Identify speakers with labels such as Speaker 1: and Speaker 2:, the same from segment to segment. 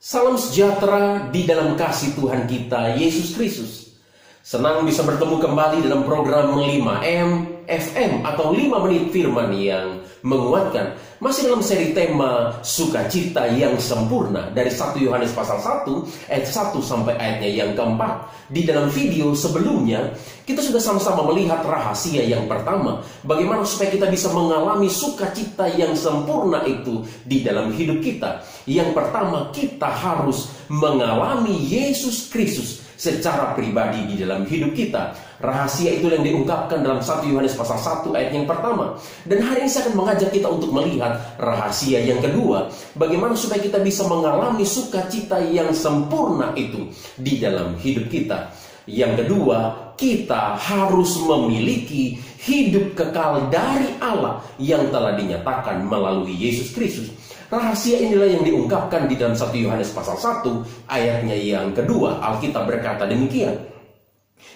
Speaker 1: Salam sejahtera di dalam kasih Tuhan kita, Yesus Kristus. Senang bisa bertemu kembali dalam program 5M FM atau 5 menit firman yang menguatkan. Masih dalam seri tema sukacita yang sempurna dari 1 Yohanes pasal 1 ayat 1 sampai ayatnya yang keempat. Di dalam video sebelumnya kita sudah sama-sama melihat rahasia yang pertama, bagaimana supaya kita bisa mengalami sukacita yang sempurna itu di dalam hidup kita. Yang pertama, kita harus mengalami Yesus Kristus secara pribadi di dalam hidup kita. Rahasia itu yang diungkapkan dalam 1 Yohanes pasal 1 ayat yang pertama. Dan hari ini saya akan mengajak kita untuk melihat rahasia yang kedua, bagaimana supaya kita bisa mengalami sukacita yang sempurna itu di dalam hidup kita. Yang kedua, kita harus memiliki hidup kekal dari Allah yang telah dinyatakan melalui Yesus Kristus. Rahasia inilah yang diungkapkan di dalam 1 Yohanes pasal 1 ayatnya yang kedua. Alkitab berkata demikian.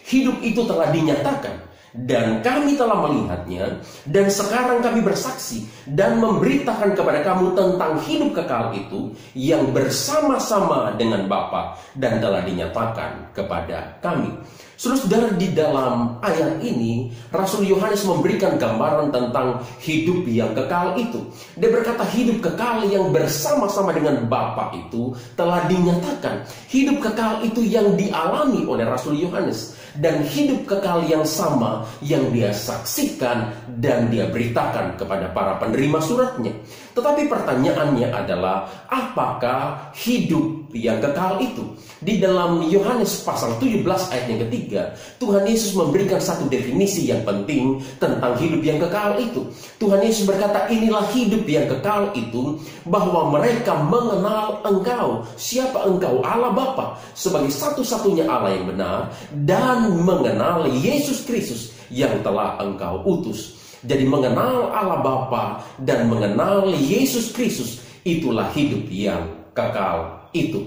Speaker 1: Hidup itu telah dinyatakan dan kami telah melihatnya, dan sekarang kami bersaksi dan memberitakan kepada kamu tentang hidup kekal itu yang bersama-sama dengan Bapa dan telah dinyatakan kepada kami. Saudara, di dalam ayat ini Rasul Yohanes memberikan gambaran tentang hidup yang kekal itu. Dia berkata hidup kekal yang bersama-sama dengan Bapa itu telah dinyatakan. Hidup kekal itu yang dialami oleh Rasul Yohanes, dan hidup kekal yang sama yang dia saksikan dan dia beritakan kepada para penerima suratnya. Tetapi pertanyaannya adalah, apakah hidup yang kekal itu? Di dalam Yohanes pasal 17 ayat yang ketiga, Tuhan Yesus memberikan satu definisi yang penting tentang hidup yang kekal itu. Tuhan Yesus berkata, inilah hidup yang kekal itu, bahwa mereka mengenal Engkau, siapa Engkau, Allah Bapa, sebagai satu-satunya Allah yang benar, dan mengenal Yesus Kristus yang telah Engkau utus. Jadi mengenal Allah Bapa dan mengenal Yesus Kristus, itulah hidup yang kekal itu.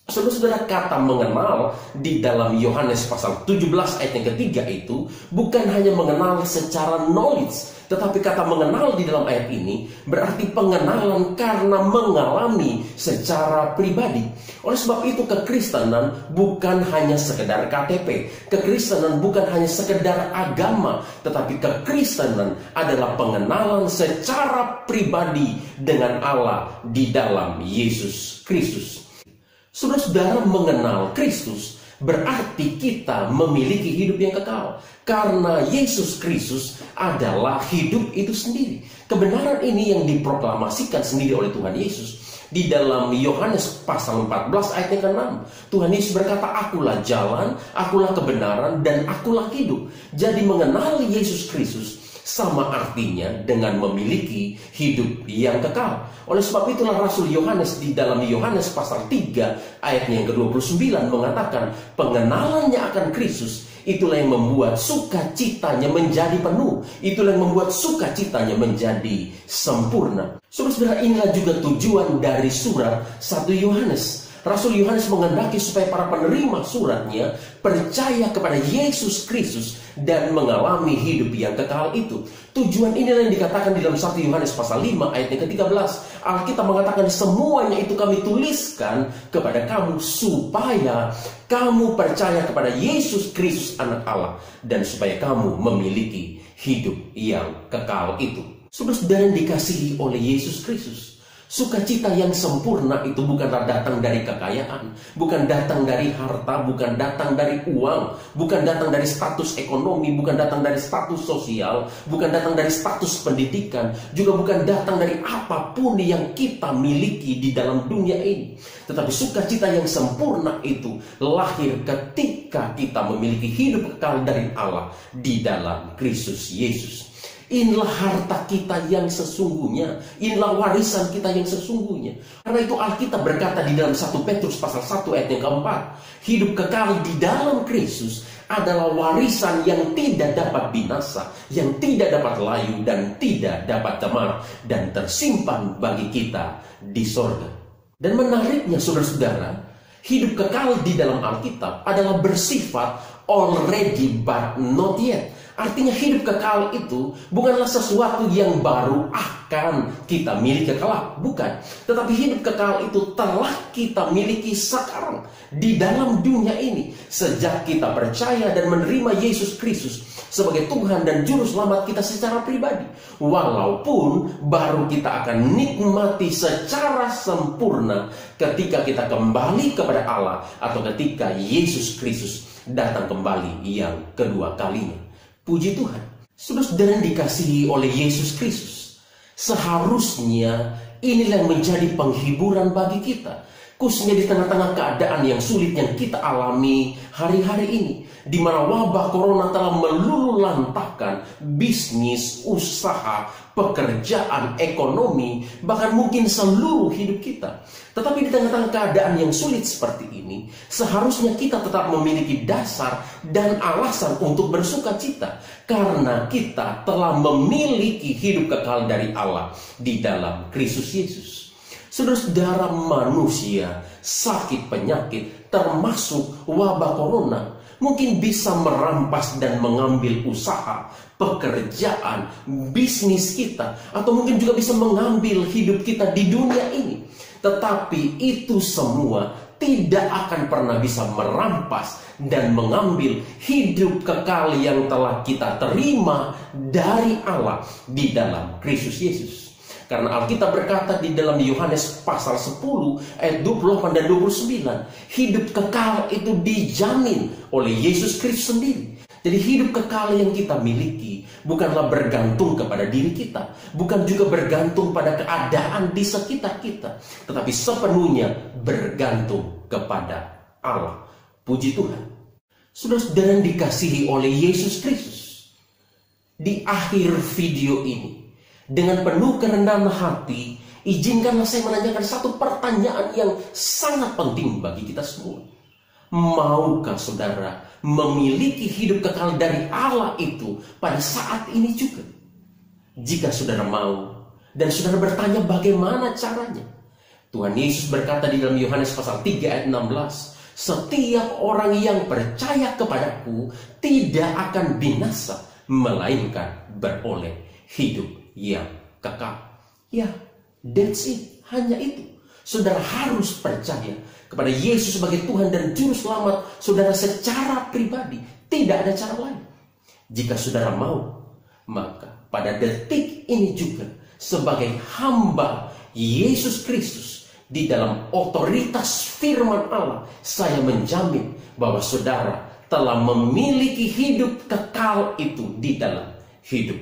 Speaker 1: Saudara-saudara, kata mengenal di dalam Yohanes pasal 17 ayat yang ketiga itu bukan hanya mengenal secara knowledge, tetapi kata mengenal di dalam ayat ini berarti pengenalan karena mengalami secara pribadi. Oleh sebab itu kekristenan bukan hanya sekedar KTP, kekristenan bukan hanya sekedar agama, tetapi kekristenan adalah pengenalan secara pribadi dengan Allah di dalam Yesus Kristus. Saudara-saudara, mengenal Kristus berarti kita memiliki hidup yang kekal. Karena Yesus Kristus adalah hidup itu sendiri. Kebenaran ini yang diproklamasikan sendiri oleh Tuhan Yesus. Di dalam Yohanes pasal 14 ayat yang ke-6, Tuhan Yesus berkata, akulah jalan, akulah kebenaran, dan akulah hidup. Jadi mengenal Yesus Kristus sama artinya dengan memiliki hidup yang kekal. Oleh sebab itulah Rasul Yohanes di dalam Yohanes pasal 3 ayatnya yang ke-29 mengatakan, pengenalannya akan Kristus itulah yang membuat sukacitanya menjadi penuh. Itulah yang membuat sukacitanya menjadi sempurna. Saudara-saudara, inilah juga tujuan dari surat 1 Yohanes. Rasul Yohanes menghendaki supaya para penerima suratnya percaya kepada Yesus Kristus dan mengalami hidup yang kekal itu. Tujuan inilah yang dikatakan di dalam 1 Yohanes pasal 5 ayat yang ke-13. Alkitab mengatakan, semuanya itu kami tuliskan kepada kamu supaya kamu percaya kepada Yesus Kristus anak Allah, dan supaya kamu memiliki hidup yang kekal itu. Saudara-saudara yang dikasihi oleh Yesus Kristus, sukacita yang sempurna itu bukanlah datang dari kekayaan, bukan datang dari harta, bukan datang dari uang, bukan datang dari status ekonomi, bukan datang dari status sosial, bukan datang dari status pendidikan, juga bukan datang dari apapun yang kita miliki di dalam dunia ini. Tetapi sukacita yang sempurna itu lahir ketika kita memiliki hidup kekal dari Allah di dalam Kristus Yesus. Inilah harta kita yang sesungguhnya. Inilah warisan kita yang sesungguhnya. Karena itu Alkitab berkata di dalam 1 Petrus pasal 1 ayat yang keempat, hidup kekal di dalam Kristus adalah warisan yang tidak dapat binasa, yang tidak dapat layu dan tidak dapat cemar, dan tersimpan bagi kita di sorga. Dan menariknya saudara-saudara, hidup kekal di dalam Alkitab adalah bersifat already but not yet. Artinya hidup kekal itu bukanlah sesuatu yang baru akan kita miliki kelak. Bukan. Tetapi hidup kekal itu telah kita miliki sekarang di dalam dunia ini. Sejak kita percaya dan menerima Yesus Kristus sebagai Tuhan dan Juru Selamat kita secara pribadi. Walaupun baru kita akan nikmati secara sempurna ketika kita kembali kepada Allah atau ketika Yesus Kristus datang kembali yang kedua kalinya. Puji Tuhan. Saudara yang dikasihi oleh Yesus Kristus, seharusnya inilah yang menjadi penghiburan bagi kita, khususnya di tengah-tengah keadaan yang sulit yang kita alami hari-hari ini, di mana wabah corona telah melululantahkan bisnis, usaha, pekerjaan, ekonomi, bahkan mungkin seluruh hidup kita. Tetapi di tengah-tengah keadaan yang sulit seperti ini, seharusnya kita tetap memiliki dasar dan alasan untuk bersuka cita, karena kita telah memiliki hidup kekal dari Allah di dalam Kristus Yesus. Saudara-saudara, manusia sakit penyakit termasuk wabah corona mungkin bisa merampas dan mengambil usaha, pekerjaan, bisnis kita, atau mungkin juga bisa mengambil hidup kita di dunia ini. Tetapi itu semua tidak akan pernah bisa merampas dan mengambil hidup kekal yang telah kita terima dari Allah di dalam Kristus Yesus. Karena Alkitab berkata di dalam Yohanes pasal 10 ayat 28 dan 29, hidup kekal itu dijamin oleh Yesus Kristus sendiri. Jadi hidup kekal yang kita miliki bukanlah bergantung kepada diri kita, bukan juga bergantung pada keadaan di sekitar kita, tetapi sepenuhnya bergantung kepada Allah. Puji Tuhan. Saudara-saudara yang dikasihi oleh Yesus Kristus, di akhir video ini, dengan penuh kerendahan hati, izinkanlah saya menanyakan satu pertanyaan yang sangat penting bagi kita semua. Maukah saudara memiliki hidup kekal dari Allah itu pada saat ini juga? Jika saudara mau, dan saudara bertanya bagaimana caranya, Tuhan Yesus berkata di dalam Yohanes pasal 3 ayat 16, setiap orang yang percaya kepadaku tidak akan binasa, melainkan beroleh hidup yang kekal. Ya, that's it. Hanya itu. Saudara harus percaya kepada Yesus sebagai Tuhan dan Juru Selamat saudara secara pribadi. Tidak ada cara lain. Jika saudara mau, maka pada detik ini juga sebagai hamba Yesus Kristus di dalam otoritas firman Allah, saya menjamin bahwa saudara telah memiliki hidup kekal itu di dalam hidup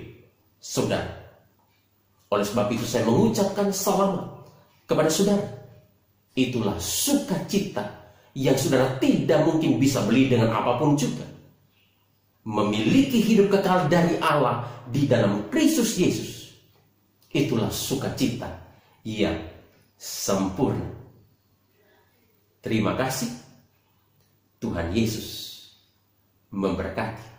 Speaker 1: saudara. Oleh sebab itu saya mengucapkan selamat kepada saudara. Itulah sukacita yang saudara tidak mungkin bisa beli dengan apapun juga. Memiliki hidup kekal dari Allah di dalam Kristus Yesus. Itulah sukacita yang sempurna. Terima kasih. Tuhan Yesus memberkati.